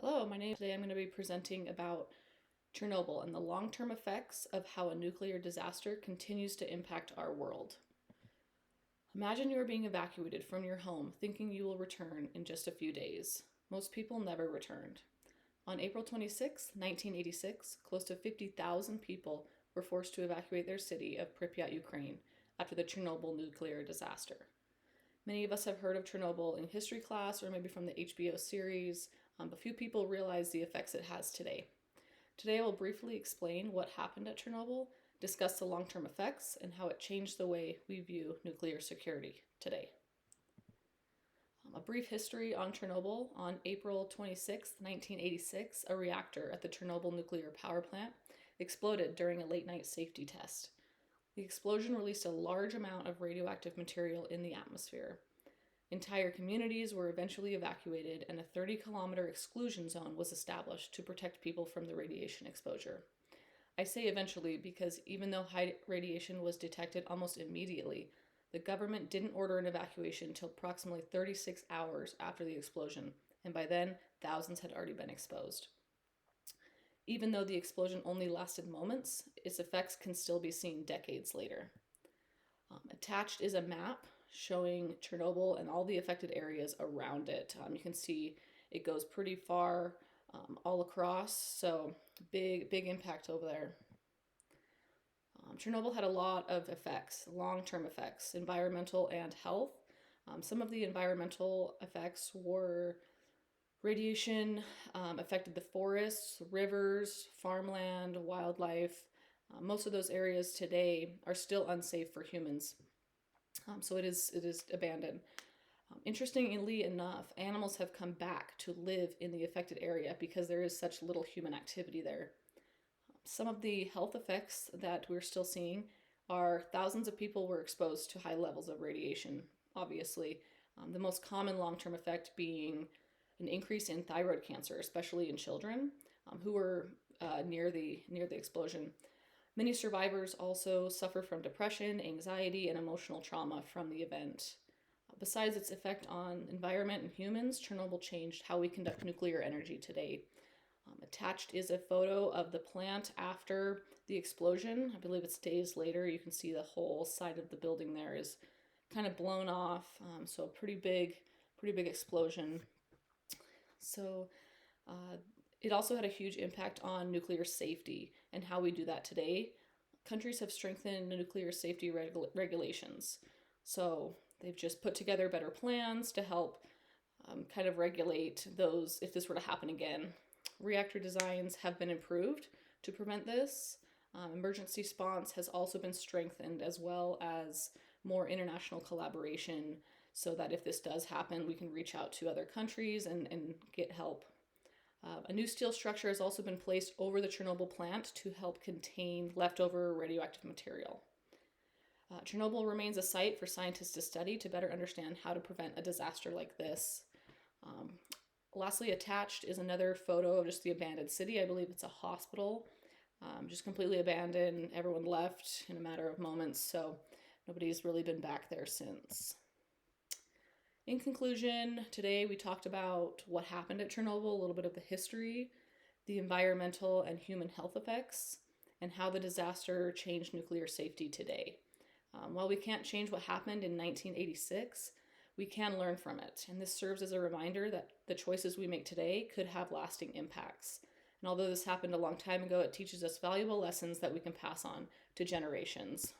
Hello, today I'm going to be presenting about Chernobyl and the long-term effects of how a nuclear disaster continues to impact our world. Imagine you are being evacuated from your home thinking you will return in just a few days. Most people never returned. On April 26, 1986, close to 50,000 people were forced to evacuate their city of Pripyat, Ukraine, after the Chernobyl nuclear disaster. Many of us have heard of Chernobyl in history class or maybe from the HBO series, but few people realize the effects it has today. Today I will briefly explain what happened at Chernobyl, discuss the long-term effects, and how it changed the way we view nuclear security today. A brief history on Chernobyl. On April 26, 1986, a reactor at the Chernobyl nuclear power plant exploded during a late-night safety test. The explosion released a large amount of radioactive material in the atmosphere. Entire communities were eventually evacuated, and a 30-kilometer exclusion zone was established to protect people from the radiation exposure. I say eventually because even though high radiation was detected almost immediately, the government didn't order an evacuation until approximately 36 hours after the explosion, and by then, thousands had already been exposed. Even though the explosion only lasted moments, its effects can still be seen decades later. Attached is a map showing Chernobyl and all the affected areas around it. You can see it goes pretty far all across, so big impact over there. Chernobyl had a lot of effects, long-term effects, environmental and health. Some of the environmental effects were radiation affected the forests, rivers, farmland, wildlife. Most of those areas today are still unsafe for humans, so it is abandoned. Interestingly enough, animals have come back to live in the affected area because there is such little human activity there. Some of the health effects that we're still seeing are thousands of people were exposed to high levels of radiation, obviously. The most common long-term effect being an increase in thyroid cancer, especially in children who were near the explosion. Many survivors also suffer from depression, anxiety, and emotional trauma from the event. Besides its effect on environment and humans, Chernobyl changed how we conduct nuclear energy today. Attached is a photo of the plant after the explosion. I believe it's days later. You can see the whole side of the building there is kind of blown off. So a pretty big explosion. So it also had a huge impact on nuclear safety and how we do that today. Countries have strengthened nuclear safety regulations. So they've just put together better plans to help kind of regulate those if this were to happen again. Reactor designs have been improved to prevent this. Emergency response has also been strengthened, as well as more international collaboration, so that if this does happen, we can reach out to other countries and get help. A new steel structure has also been placed over the Chernobyl plant to help contain leftover radioactive material. Chernobyl remains a site for scientists to study to better understand how to prevent a disaster like this. Lastly, attached is another photo of just the abandoned city. I believe it's a hospital, just completely abandoned. Everyone left in a matter of moments, so nobody's really been back there since. In conclusion, today we talked about what happened at Chernobyl, a little bit of the history, the environmental and human health effects, and how the disaster changed nuclear safety today. While we can't change what happened in 1986, we can learn from it, and this serves as a reminder that the choices we make today could have lasting impacts. And although this happened a long time ago, it teaches us valuable lessons that we can pass on to generations.